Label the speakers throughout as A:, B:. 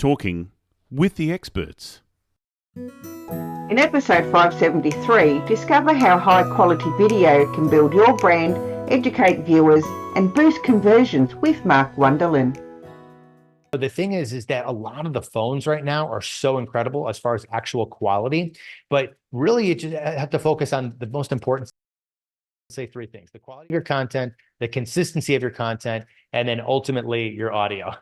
A: Talking with the experts.
B: In episode 573, discover how high-quality video can build your brand, educate viewers, and boost conversions with Mark Wonderlin.
C: The thing is that a lot of the phones right now are so incredible as far as actual quality, but really you just have to focus on the most important, say three things: the quality of your content, the consistency of your content, and then ultimately your audio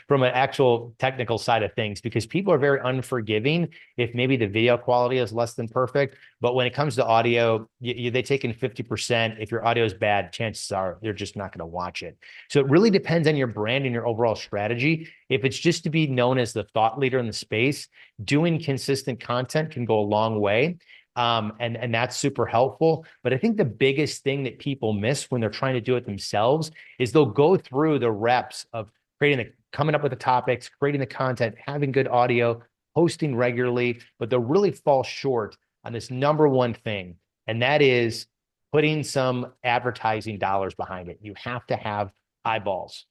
C: from an actual technical side of things, because people are very unforgiving if maybe the video quality is less than perfect. But when it comes to audio, they take in 50%. If your audio is bad, chances are they're just not going to watch it. So it really depends on your brand and your overall strategy. If it's just to be known as the thought leader in the space, doing consistent content can go a long way. And that's super helpful. But I think the biggest thing that people miss when they're trying to do it themselves is they'll go through the reps of coming up with the topics, creating the content, having good audio, posting regularly, but they'll really fall short on this number one thing, and that is putting some advertising dollars behind it. You have to have eyeballs.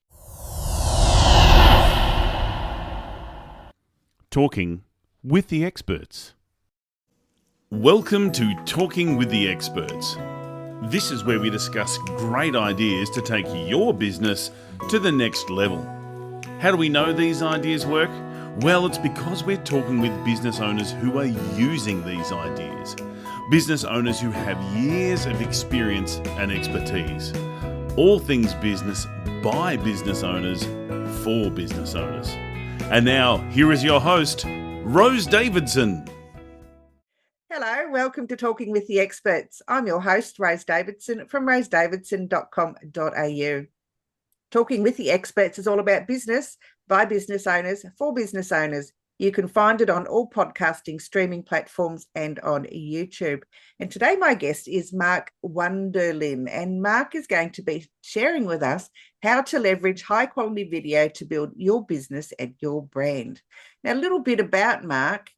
A: Talking with the experts. Welcome to Talking with the Experts. This is where we discuss great ideas to take your business to the next level. How do we know these ideas work? Well, it's because we're talking with business owners who are using these ideas. Business owners who have years of experience and expertise. All things business by business owners for business owners. And now, here is your host, Rose Davidson.
B: Hello, welcome to Talking with the Experts. I'm your host, Rose Davidson from rosedavidson.com.au. Talking with the Experts is all about business by business owners for business owners. You can find it on all podcasting streaming platforms and on YouTube. And today my guest is Mark Wonderlin, and Mark is going to be sharing with us how to leverage high quality video to build your business and your brand. Now, a little bit about Mark.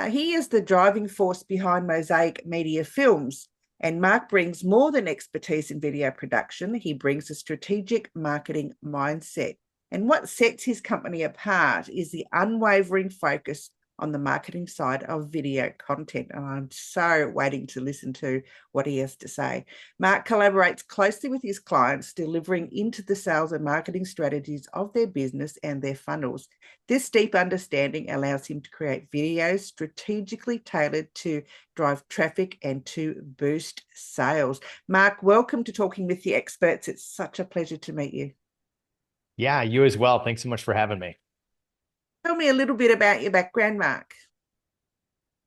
B: He is the driving force behind Mosaic Media Films, and Mark brings more than expertise in video production. He brings a strategic marketing mindset. And what sets his company apart is the unwavering focus on the marketing side of video content. And I'm so waiting to listen to what he has to say. Mark collaborates closely with his clients, delivering into the sales and marketing strategies of their business and their funnels. This deep understanding allows him to create videos strategically tailored to drive traffic and to boost sales. Mark, welcome to Talking with the Experts. It's such a pleasure to meet you.
C: Yeah, you as well. Thanks so much for having me.
B: Tell me a little bit about your background, Mark.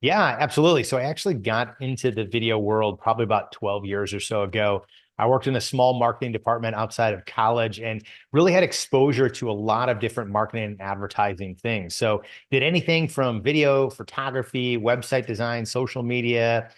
C: Yeah, absolutely. So I actually got into the video world probably about 12 years or so ago. I worked in a small marketing department outside of college and really had exposure to a lot of different marketing and advertising things. So did anything from video, photography, website design, social media,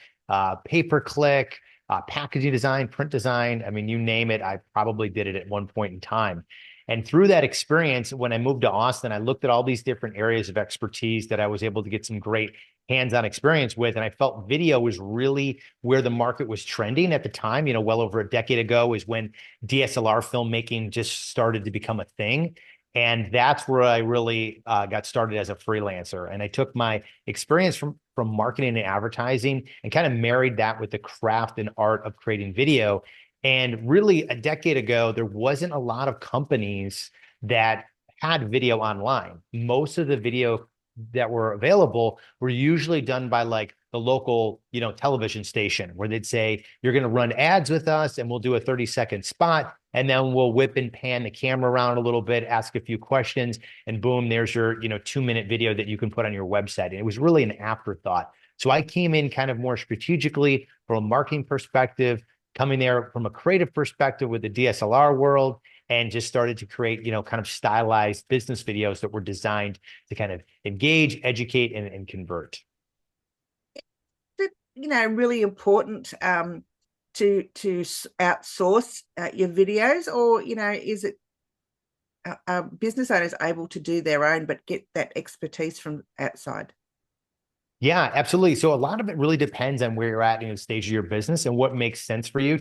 C: pay-per-click, packaging design, print design. I mean, you name it, I probably did it at one point in time. And through that experience, when I moved to Austin, I looked at all these different areas of expertise that I was able to get some great hands-on experience with. And I felt video was really where the market was trending at the time. You know, well over a decade ago is when DSLR filmmaking just started to become a thing. And that's where I really got started as a freelancer. And I took my experience from marketing and advertising and kind of married that with the craft and art of creating video. And really, a decade ago, there wasn't a lot of companies that had video online. Most of the video that were available were usually done by like the local, television station, where they'd say, you're going to run ads with us and we'll do a 30-second spot. And then we'll whip and pan the camera around a little bit, ask a few questions, and boom, there's your, 2-minute video that you can put on your website. And it was really an afterthought. So I came in kind of more strategically from a marketing perspective, coming there from a creative perspective with the DSLR world, and just started to create, kind of stylized business videos that were designed to kind of engage, educate, and convert.
B: Really important to outsource your videos, or is it business owners able to do their own but get that expertise from outside?
C: Yeah, absolutely. So a lot of it really depends on where you're at in the stage of your business and what makes sense for you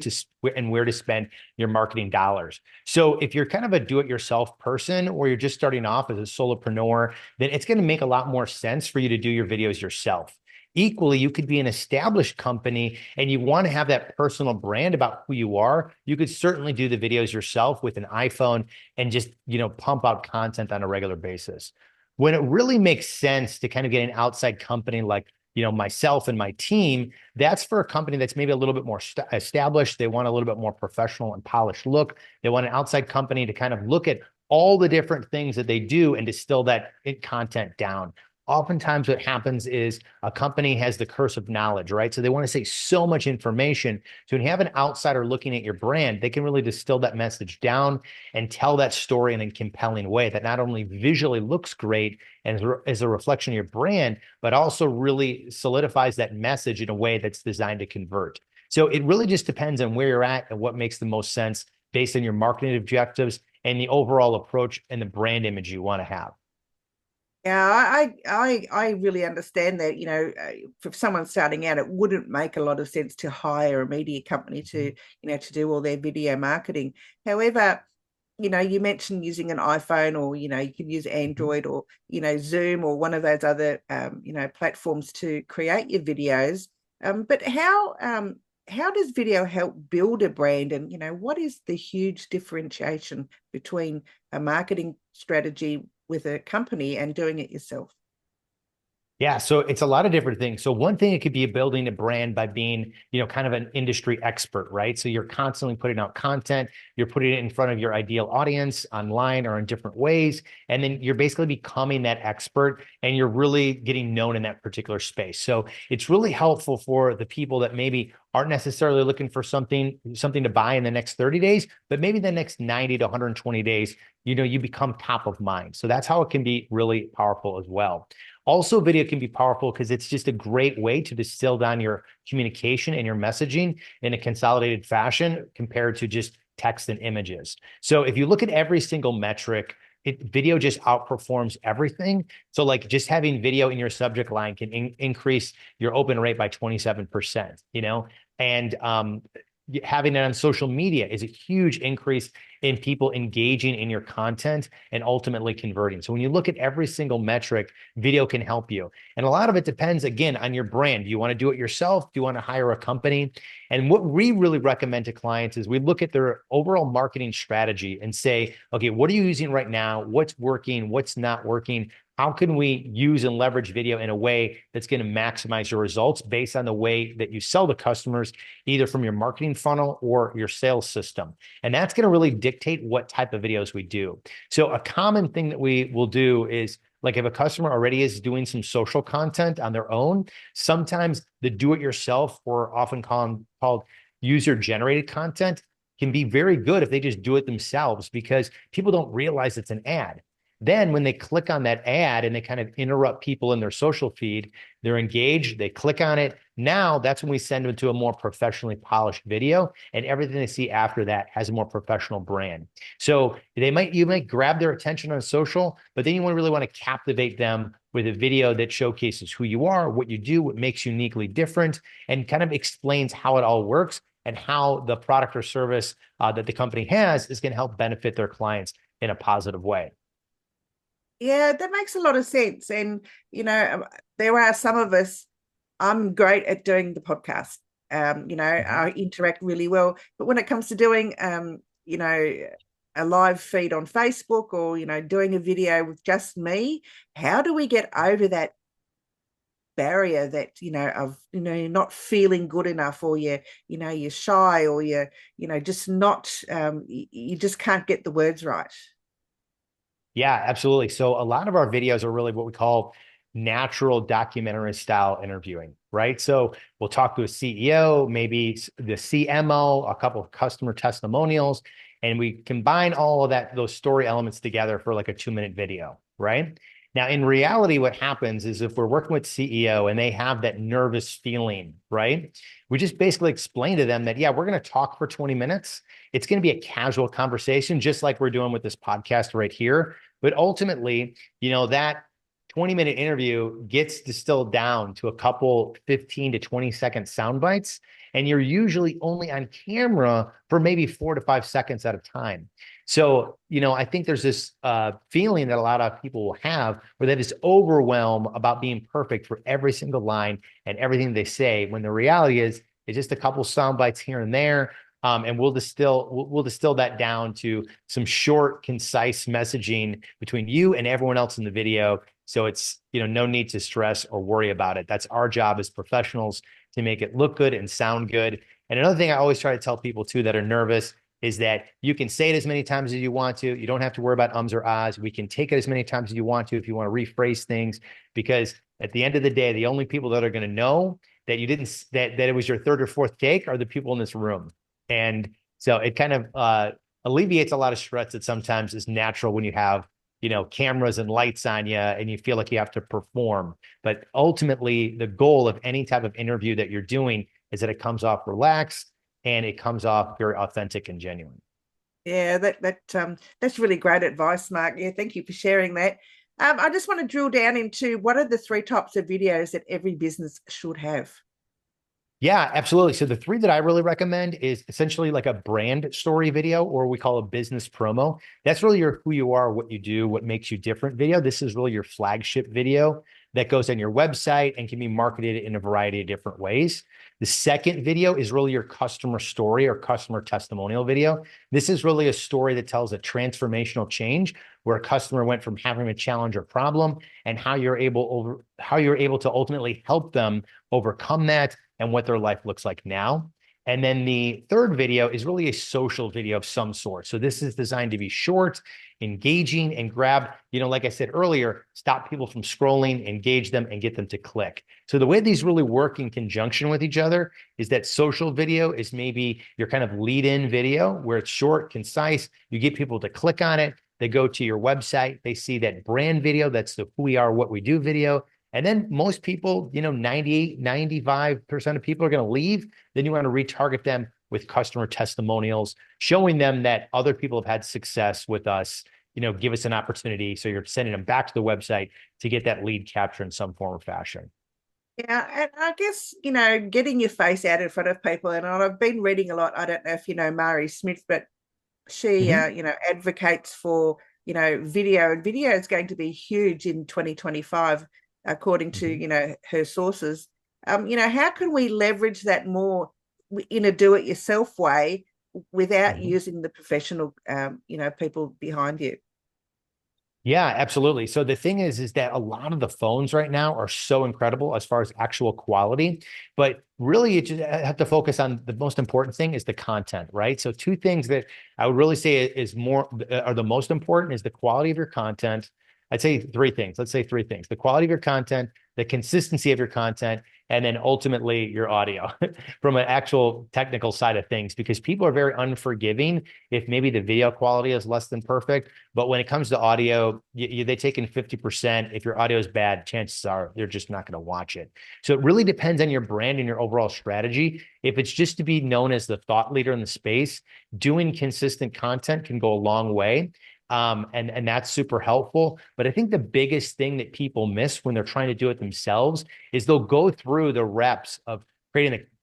C: and where to spend your marketing dollars. So if you're kind of a do-it-yourself person or you're just starting off as a solopreneur, then it's going to make a lot more sense for you to do your videos yourself. Equally, you could be an established company and you want to have that personal brand about who you are. You could certainly do the videos yourself with an iPhone and just, pump out content on a regular basis. When it really makes sense to kind of get an outside company like, myself and my team, that's for a company that's maybe a little bit more established. They want a little bit more professional and polished look. They want an outside company to kind of look at all the different things that they do and distill that content down. Oftentimes what happens is a company has the curse of knowledge, right? So they want to say so much information. So when you have an outsider looking at your brand, they can really distill that message down and tell that story in a compelling way that not only visually looks great and is a reflection of your brand, but also really solidifies that message in a way that's designed to convert. So it really just depends on where you're at and what makes the most sense based on your marketing objectives and the overall approach and the brand image you want to have.
B: Yeah, I really understand that. For someone starting out, it wouldn't make a lot of sense to hire a media company to do all their video marketing. However, you mentioned using an iPhone, or you can use Android, or Zoom, or one of those other platforms to create your videos. But how does video help build a brand? And what is the huge differentiation between a marketing strategy with a company and doing it yourself?
C: Yeah, so it's a lot of different things. So one thing, it could be building a brand by being, kind of an industry expert, right? So you're constantly putting out content, you're putting it in front of your ideal audience online or in different ways, and then you're basically becoming that expert and you're really getting known in that particular space. So it's really helpful for the people that maybe aren't necessarily looking for something to buy in the next 30 days, but maybe the next 90 to 120 days, you become top of mind. So that's how it can be really powerful as well. Also, video can be powerful because it's just a great way to distill down your communication and your messaging in a consolidated fashion compared to just text and images. So if you look at every single metric, video just outperforms everything. So like just having video in your subject line can increase your open rate by 27%, and having it on social media is a huge increase in people engaging in your content and ultimately converting. So when you look at every single metric, video can help you. And a lot of it depends, again, on your brand. Do you want to do it yourself? Do you want to hire a company? And what we really recommend to clients is we look at their overall marketing strategy and say, okay, what are you using right now? What's working? What's not working? How can we use and leverage video in a way that's going to maximize your results based on the way that you sell to customers, either from your marketing funnel or your sales system? And that's going to really dictate what type of videos we do. So a common thing that we will do is, like, if a customer already is doing some social content on their own, sometimes the do-it-yourself, or often called user-generated content, can be very good if they just do it themselves, because people don't realize it's an ad. Then when they click on that ad and they kind of interrupt people in their social feed, they're engaged, they click on it. Now that's when we send them to a more professionally polished video, and everything they see after that has a more professional brand. So you might grab their attention on social, but then you really want to captivate them with a video that showcases who you are, what you do, what makes you uniquely different, and kind of explains how it all works and how the product or service that the company has is going to help benefit their clients in a positive way.
B: Yeah, that makes a lot of sense. And, there are some of us, I'm great at doing the podcast. I interact really well. But when it comes to doing, a live feed on Facebook, or, doing a video with just me, how do we get over that barrier that, of, you're not feeling good enough, or you're shy, or just not, you just can't get the words right?
C: Yeah, absolutely. So a lot of our videos are really what we call natural documentary style interviewing, right? So we'll talk to a CEO, maybe the CMO, a couple of customer testimonials, and we combine all of those story elements together for like a 2-minute video, right? Now, in reality, what happens is if we're working with CEO and they have that nervous feeling, right? We just basically explain to them that, yeah, we're going to talk for 20 minutes. It's going to be a casual conversation, just like we're doing with this podcast right here. But ultimately, that 20-minute interview gets distilled down to a couple 15 to 20-second sound bites. And you're usually only on camera for maybe 4 to 5 seconds at a time. So, I think there's this feeling that a lot of people will have where that is overwhelmed about being perfect for every single line and everything they say, when the reality is it's just a couple sound bites here and there. And we'll distill that down to some short, concise messaging between you and everyone else in the video. So it's, no need to stress or worry about it. That's our job as professionals, to make it look good and sound good. And another thing I always try to tell people too that are nervous is that you can say it as many times as you want to. You don't have to worry about ums or ahs. We can take it as many times as you want to if you want to rephrase things, because at the end of the day, the only people that are going to know that you didn't, that it was your third or fourth take are the people in this room. And so it kind of alleviates a lot of stress that sometimes is natural when you have, cameras and lights on you and you feel like you have to perform. But ultimately, the goal of any type of interview that you're doing is that it comes off relaxed and it comes off very authentic and genuine.
B: Yeah, that's really great advice, Mark. Yeah, thank you for sharing that. I just want to drill down into what are the 3 types of videos that every business should have?
C: Yeah, absolutely. So the 3 that I really recommend is essentially like a brand story video, or we call a business promo. That's really your who you are, what you do, what makes you different video. This is really your flagship video that goes on your website and can be marketed in a variety of different ways. The second video is really your customer story or customer testimonial video. This is really a story that tells a transformational change where a customer went from having a challenge or problem and how you're able to ultimately help them overcome that and what their life looks like now. And then the third video is really a social video of some sort. So this is designed to be short, engaging, and grab, like I said earlier, stop people from scrolling, engage them, and get them to click. So the way these really work in conjunction with each other is that social video is maybe your kind of lead-in video where it's short, concise, you get people to click on it, they go to your website, they see that brand video, that's the who we are, what we do video. And then most people, 98, 95% of people are going to leave. Then you want to retarget them with customer testimonials, showing them that other people have had success with us, give us an opportunity. So you're sending them back to the website to get that lead capture in some form or fashion.
B: Yeah, and I guess, getting your face out in front of people. And I've been reading a lot. I don't know if you know Mari Smith, but she, advocates for, video. And video is going to be huge in 2025. According to her sources. How can we leverage that more in a do-it-yourself way without using the professional people behind you?
C: Yeah, absolutely. So the thing is that a lot of the phones right now are so incredible as far as actual quality, but really you just have to focus on the most important thing is the content, right? So 2 things that I would really say are the most important is the quality of your content. I'd say 3 things. Let's say 3 things: the quality of your content, the consistency of your content, and then ultimately your audio from an actual technical side of things, because people are very unforgiving if maybe the video quality is less than perfect. But when it comes to audio, they take in 50%. If your audio is bad, chances are they're just not going to watch it. So it really depends on your brand and your overall strategy. If it's just to be known as the thought leader in the space, doing consistent content can go a long way. And that's super helpful. But I think the biggest thing that people miss when they're trying to do it themselves is they'll go through the reps of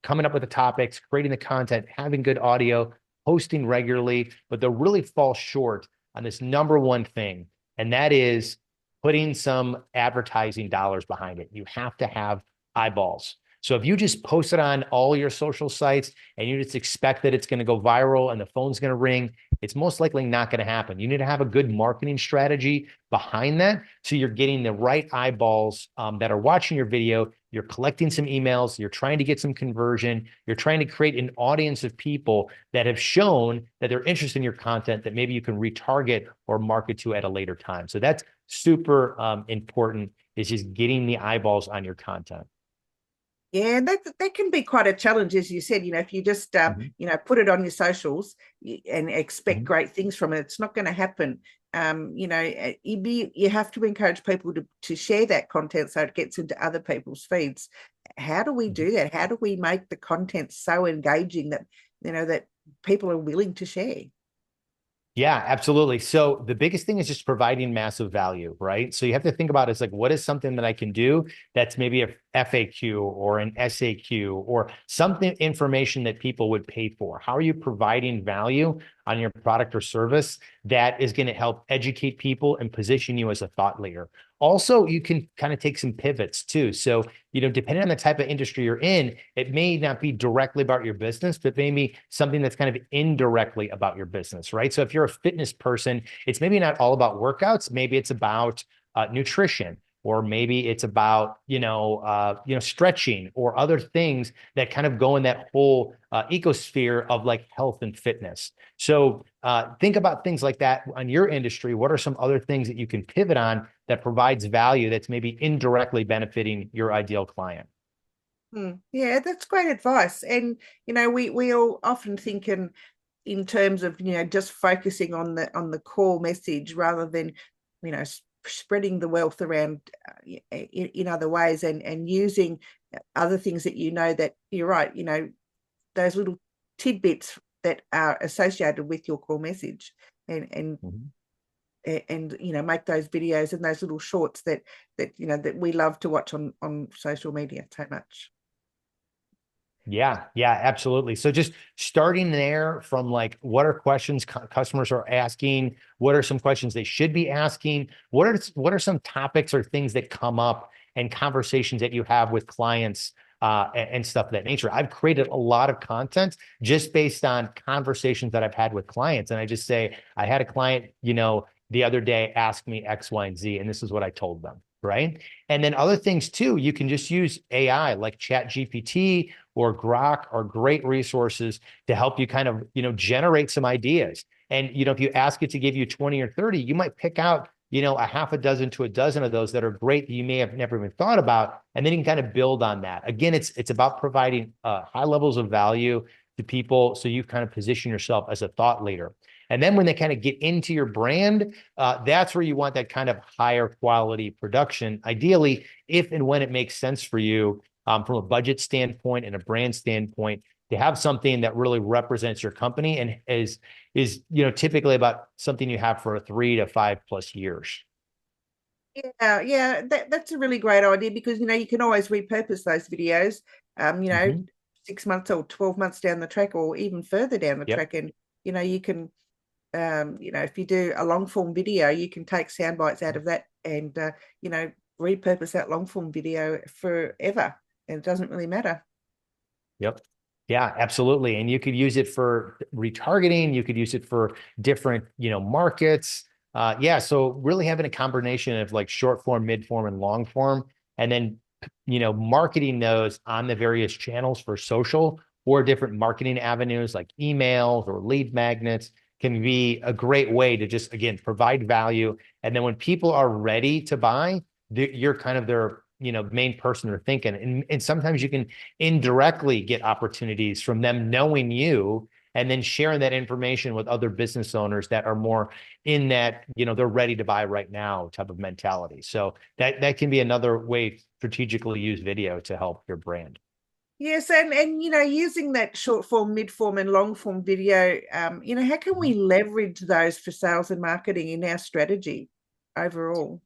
C: coming up with the topics, creating the content, having good audio, posting regularly, but they'll really fall short on this number one thing. And that is putting some advertising dollars behind it. You have to have eyeballs. So if you just post it on all your social sites and you just expect that it's going to go viral and the phone's going to ring, it's most likely not going to happen. You need to have a good marketing strategy behind that. So you're getting the right eyeballs that are watching your video. You're collecting some emails. You're trying to get some conversion. You're trying to create an audience of people that have shown that they're interested in your content that maybe you can retarget or market to at a later time. So that's super important, is just getting the eyeballs on your content.
B: Yeah, that can be quite a challenge, as you said. If you just put it on your socials and expect great things from it, it's not going to happen. You have to encourage people to share that content so it gets into other people's feeds. How do we do that? How do we make the content so engaging that that people are willing to share?
C: Yeah, absolutely. So the biggest thing is just providing massive value, right? So you have to think about it's like, what is something that I can do that's maybe a FAQ or an SAQ or something information that people would pay for? How are you providing value on your product or service that is going to help educate people and position you as a thought leader? Also, you can kind of take some pivots too. So, depending on the type of industry you're in, it may not be directly about your business, but maybe something that's kind of indirectly about your business, right? So if you're a fitness person, it's maybe not all about workouts. Maybe it's about nutrition, or maybe it's about stretching or other things that kind of go in that whole ecosphere of like health and fitness. So think about things like that on your industry. What are some other things that you can pivot on that provides value that's maybe indirectly benefiting your ideal client?
B: Yeah, that's great advice. And we all often think in terms of just focusing on the core message rather than spreading the wealth around in other ways, and using other things that that you're right, those little tidbits that are associated with your core message, and make those videos and those little shorts that we love to watch on social media so much.
C: Yeah, absolutely. So just starting there from like, what are questions customers are asking? What are some questions they should be asking? What are some topics or things that come up and conversations that you have with clients and stuff of that nature? I've created a lot of content just based on conversations that I've had with clients. And I just say, I had a client, the other day ask me X, Y, and Z, and this is what I told them. Right. And then other things too, you can just use AI like Chat GPT or Grok are great resources to help you kind of, generate some ideas. And, if you ask it to give you 20 or 30, you might pick out, a half a dozen to a dozen of those that are great that you may have never even thought about. And then you can kind of build on that. Again, it's about providing high levels of value to people. So you kind of position yourself as a thought leader. And then when they kind of get into your brand, that's where you want that kind of higher quality production, ideally, if and when it makes sense for you from a budget standpoint and a brand standpoint, to have something that really represents your company and is typically about something you have for 3 to 5+ years.
B: Yeah, that's a really great idea, because you can always repurpose those videos, 6 months or 12 months down the track, or even further down the track, and you can if you do a long form video, you can take sound bites out of that and repurpose that long form video forever, and it doesn't really matter.
C: Yep. Yeah, absolutely. And you could use it for retargeting. You could use it for different, markets. So really having a combination of like short form, mid form, and long form, and then, marketing those on the various channels for social or different marketing avenues like emails or lead magnets can be a great way to just, again, provide value. And then when people are ready to buy, you're kind of their, main person they're thinking. And sometimes you can indirectly get opportunities from them knowing you and then sharing that information with other business owners that are more in that, they're ready to buy right now type of mentality. So that can be another way to strategically use video to help your brand.
B: Yes, and using that short form, mid form, and long form video, how can we leverage those for sales and marketing in our strategy overall?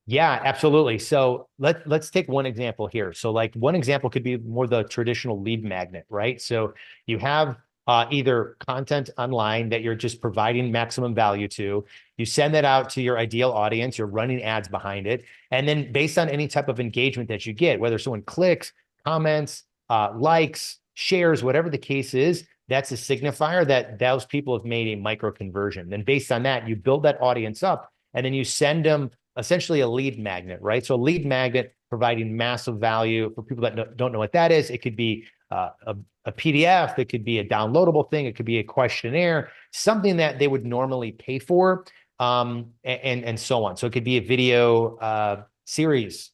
C: Yeah, absolutely. So let's take one example here. So like one example could be more the traditional lead magnet, right? So you have either content online that you're just providing maximum value to. You send that out to your ideal audience. You're running ads behind it. And then based on any type of engagement that you get, whether someone clicks, comments, likes, shares, whatever the case is, that's a signifier that those people have made a micro conversion. Then based on that, you build that audience up, and then you send them essentially a lead magnet, right? So a lead magnet providing massive value. For people that don't know what that is, it could be a PDF, it could be a downloadable thing, it could be a questionnaire, something that they would normally pay for, and so on. So it could be a video series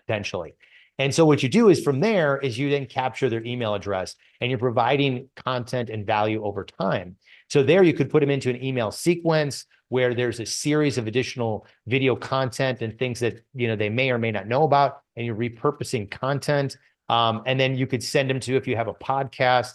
C: potentially. And so what you do is from there is you then capture their email address, and you're providing content and value over time. So there you could put them into an email sequence where there's a series of additional video content and things that they may or may not know about, and you're repurposing content. And then you could send them to, if you have a podcast,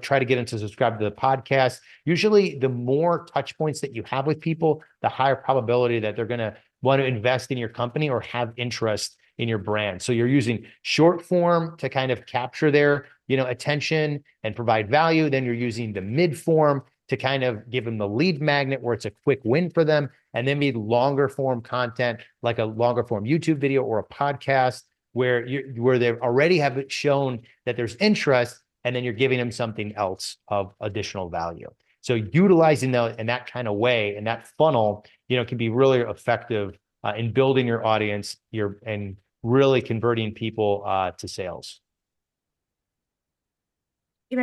C: try to get them to subscribe to the podcast. Usually the more touch points that you have with people, the higher probability that they're going to want to invest in your company or have interest in your brand. So you're using short form to kind of capture their, attention and provide value. Then you're using the mid form to kind of give them the lead magnet where it's a quick win for them. And then be longer form content, like a longer form YouTube video or a podcast where they already have shown that there's interest, and then you're giving them something else of additional value. So utilizing that in that kind of way, and that funnel, can be really effective in building your audience, and really converting people to sales.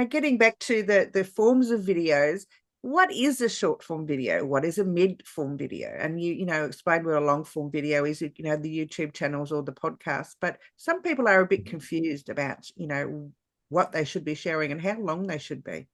B: Getting back to the forms of videos, what is a short form video? What is a mid form video? And you explained what a long form video is, the YouTube channels or the podcast, but some people are a bit confused about, what they should be sharing and how long they should be.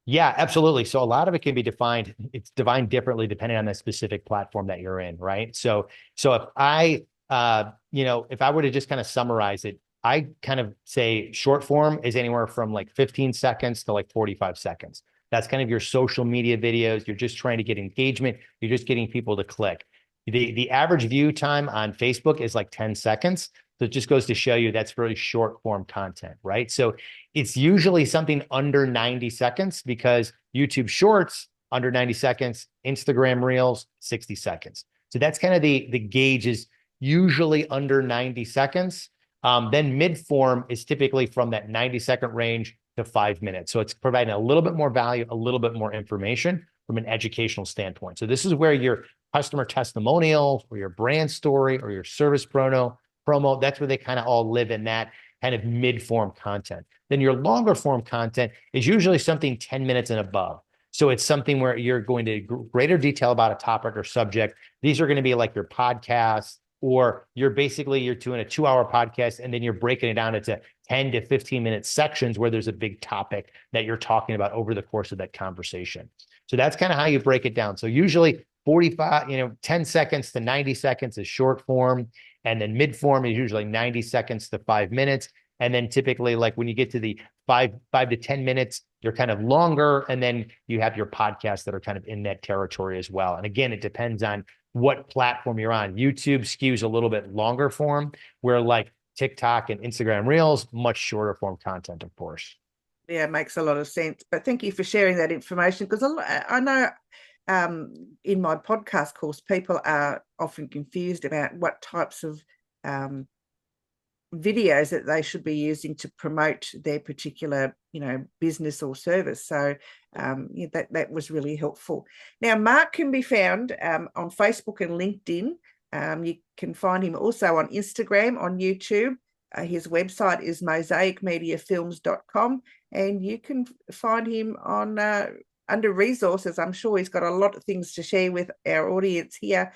C: Yeah, absolutely. So a lot of it can be defined. It's defined differently depending on the specific platform that you're in, right? So if I, if I were to just kind of summarize it, I kind of say short form is anywhere from like 15 seconds to like 45 seconds. That's kind of your social media videos. You're just trying to get engagement. You're just getting people to click. The average view time on Facebook is like 10 seconds. So it just goes to show you that's really short form content, right? So it's usually something under 90 seconds because YouTube Shorts, under 90 seconds, Instagram Reels, 60 seconds. So that's kind of the gauge is usually under 90 seconds. Then mid form is typically from that 90-second range to 5 minutes. So it's providing a little bit more value, a little bit more information from an educational standpoint. So this is where your customer testimonials or your brand story or your service promo, that's where they kind of all live in that kind of mid-form content. Then your longer form content is usually something 10 minutes and above. So it's something where you're going to greater detail about a topic or subject. These are going to be like your podcasts, or you're doing a 2-hour podcast and then you're breaking it down into 10 to 15 minute sections where there's a big topic that you're talking about over the course of that conversation. So that's kind of how you break it down. So usually 10 seconds to 90 seconds is short form. And then mid form is usually 90 seconds to 5 minutes. And then typically, like when you get to the 5 to 10 minutes, you're kind of longer. And then you have your podcasts that are kind of in that territory as well. And again, it depends on what platform you're on. YouTube skews a little bit longer form, where like TikTok and Instagram Reels, much shorter form content, of course.
B: Yeah, it makes a lot of sense. But thank you for sharing that information, because I know in my podcast course, people are often confused about what types of videos that they should be using to promote their particular, business or service. So that was really helpful. Now, Mark can be found on Facebook and LinkedIn. You can find him also on Instagram, on YouTube. His website is mosaicmediafilms.com, and you can find him on under resources. I'm sure he's got a lot of things to share with our audience here.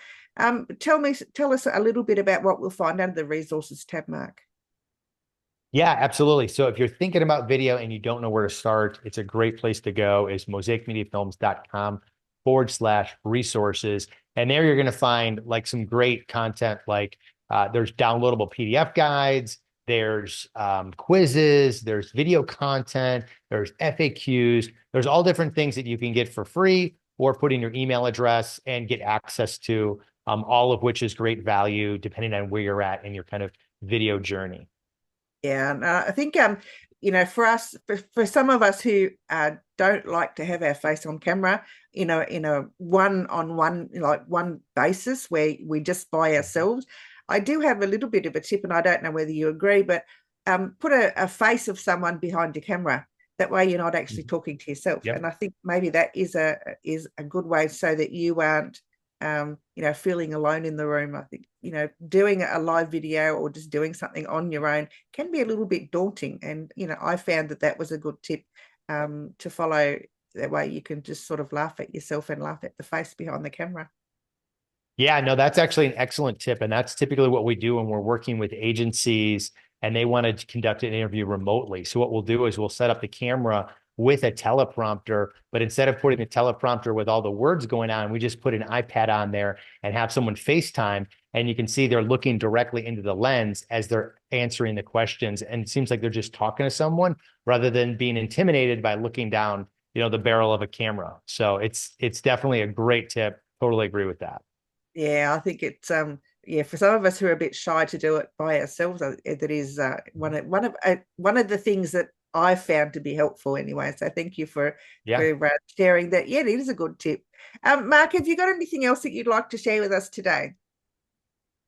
B: Tell us a little bit about what we'll find under the resources tab, Mark.
C: Yeah, absolutely. So if you're thinking about video and you don't know where to start, it's a great place to go is mosaicmediafilms.com/resources. And there you're going to find like some great content, like there's downloadable PDF guides, there's quizzes, there's video content, there's FAQs, there's all different things that you can get for free or put in your email address and get access to, all of which is great value depending on where you're at in your kind of video journey.
B: Yeah, and I think for us, for some of us who don't like to have our face on camera, in a one-on-one, like one basis where we just by ourselves, I do have a little bit of a tip, and I don't know whether you agree, but put a face of someone behind your camera. That way, you're not actually talking to yourself. Yep. And I think maybe that is a good way so that you aren't feeling alone in the room. I think, doing a live video or just doing something on your own can be a little bit daunting. And, I found that was a good tip to follow. That way you can just sort of laugh at yourself and laugh at the face behind the camera.
C: Yeah, no, that's actually an excellent tip. And that's typically what we do when we're working with agencies and they want to conduct an interview remotely. So what we'll do is we'll set up the camera with a teleprompter, but instead of putting a teleprompter with all the words going on, we just put an iPad on there and have someone FaceTime. And you can see they're looking directly into the lens as they're answering the questions. And it seems like they're just talking to someone rather than being intimidated by looking down, the barrel of a camera. So it's definitely a great tip. Totally agree with that.
B: Yeah, I think it's for some of us who are a bit shy to do it by ourselves, that is one of the things that I found to be helpful anyway. So thank you for sharing that. Yeah, it is a good tip. Mark, have you got anything else that you'd like to share with us today?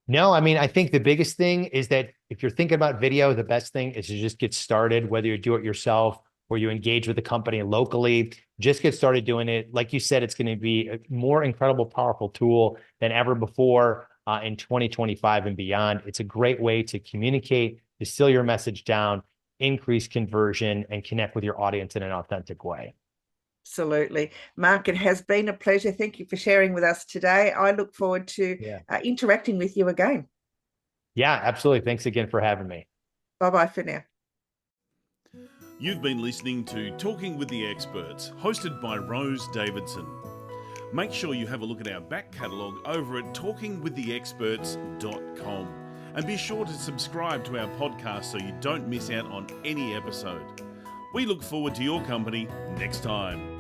C: No, I mean, I think the biggest thing is that if you're thinking about video, the best thing is to just get started, whether you do it yourself or you engage with the company locally, just get started doing it. Like you said, it's going to be a more incredible, powerful tool than ever before in 2025 and beyond. It's a great way to communicate, distill your message down, increase conversion, and connect with your audience in an authentic way.
B: Absolutely. Mark, it has been a pleasure. Thank you for sharing with us today. I look forward to interacting with you again.
C: Yeah, absolutely. Thanks again for having me.
B: Bye-bye for now.
A: You've been listening to Talking with the Experts, hosted by Rose Davidson. Make sure you have a look at our back catalogue over at talkingwiththeexperts.com. And be sure to subscribe to our podcast so you don't miss out on any episode. We look forward to your company next time.